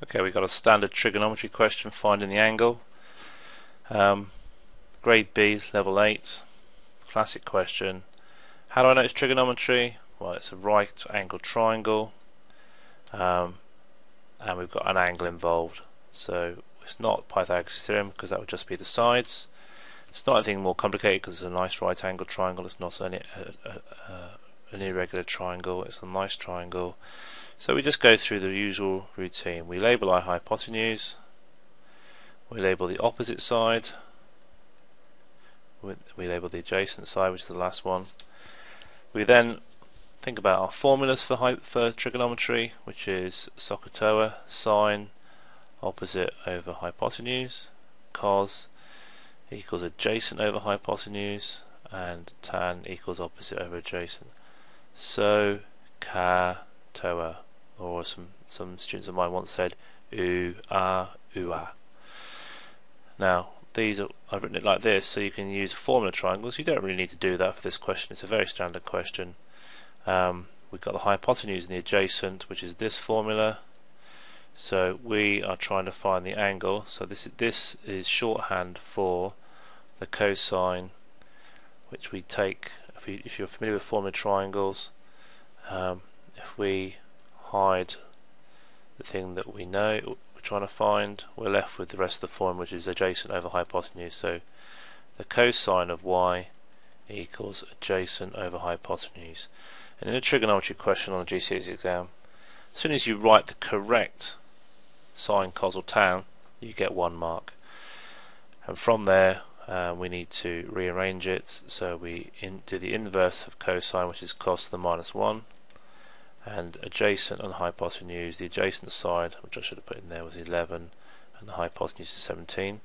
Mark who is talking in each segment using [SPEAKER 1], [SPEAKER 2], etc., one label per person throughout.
[SPEAKER 1] Okay, we've got a standard trigonometry question, finding the angle. Grade B, level 8, classic question. How do I know it's trigonometry? Well, it's a right angle triangle, and we've got an angle involved. So it's not Pythagoras' theorem because that would just be the sides. It's not anything more complicated because it's a nice right angle triangle. It's not an irregular triangle. It's a nice triangle. So we just go through the usual routine. We label our hypotenuse, we label the opposite side, we label the adjacent side, which is the last one. We then think about our formulas for trigonometry, which is SOHCAHTOA, sine opposite over hypotenuse, cos equals adjacent over hypotenuse, and tan equals opposite over adjacent. SOHCAHTOA. Or some students of mine once said ooh ah. Now I've written it like this so you can use formula triangles. You don't really need to do that for this question. It's a very standard question. We've got the hypotenuse and the adjacent, which is this formula. So we are trying to find the angle. So this is shorthand for the cosine, which we take if you're familiar with formula triangles. If we hide the thing that we know we're trying to find, we're left with the rest of the form, which is adjacent over hypotenuse. So the cosine of y equals adjacent over hypotenuse. And in a trigonometry question on a GCSE exam, as soon as you write the correct sine, cos or tan, you get 1 mark. And from there we need to rearrange it. So we do the inverse of cosine, which is cos to the minus 1. And adjacent and hypotenuse, the adjacent side, which I should have put in there, was 11, and the hypotenuse is 17.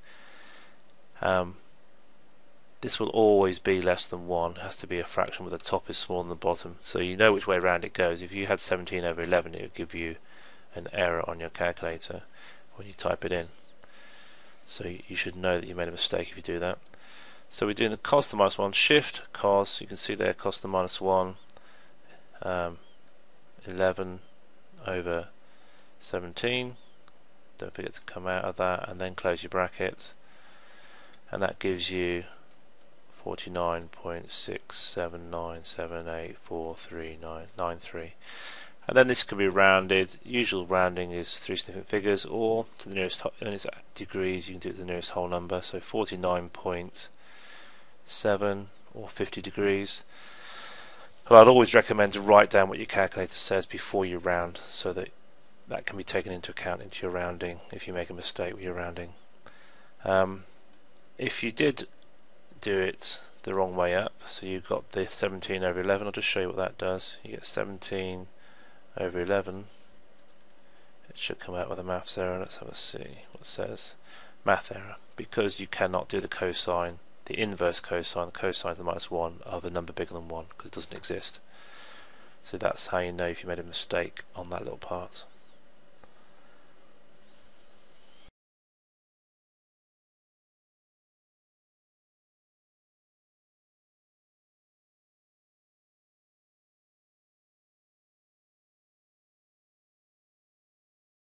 [SPEAKER 1] This will always be less than 1. It has to be a fraction where the top is smaller than the bottom, so you know which way around it goes. If you had 17 over 11, it would give you an error on your calculator when you type it in. So you should know that you made a mistake if you do that. So we're doing the cos to the minus 1, shift cos, you can see there cos to the minus 1, 11 over 17. Don't forget to come out of that and then close your bracket, and that gives you 49.6797843993. And then this can be rounded. Usual rounding is 3 significant figures, or to the nearest degrees you can do it to the nearest whole number, so 49.7 or 50 degrees. Well, I'd always recommend to write down what your calculator says before you round, so that can be taken into account into your rounding if you make a mistake with your rounding. If you did do it the wrong way up, so you've got the 17 over 11, I'll just show you what that does. You get 17 over 11. It should come out with a maths error. Let's have a see what it says. Math error, because you cannot do the cosine, the inverse cosine, the cosine to the minus 1 of a number bigger than 1, because it doesn't exist. So that's how you know if you made a mistake on that little part.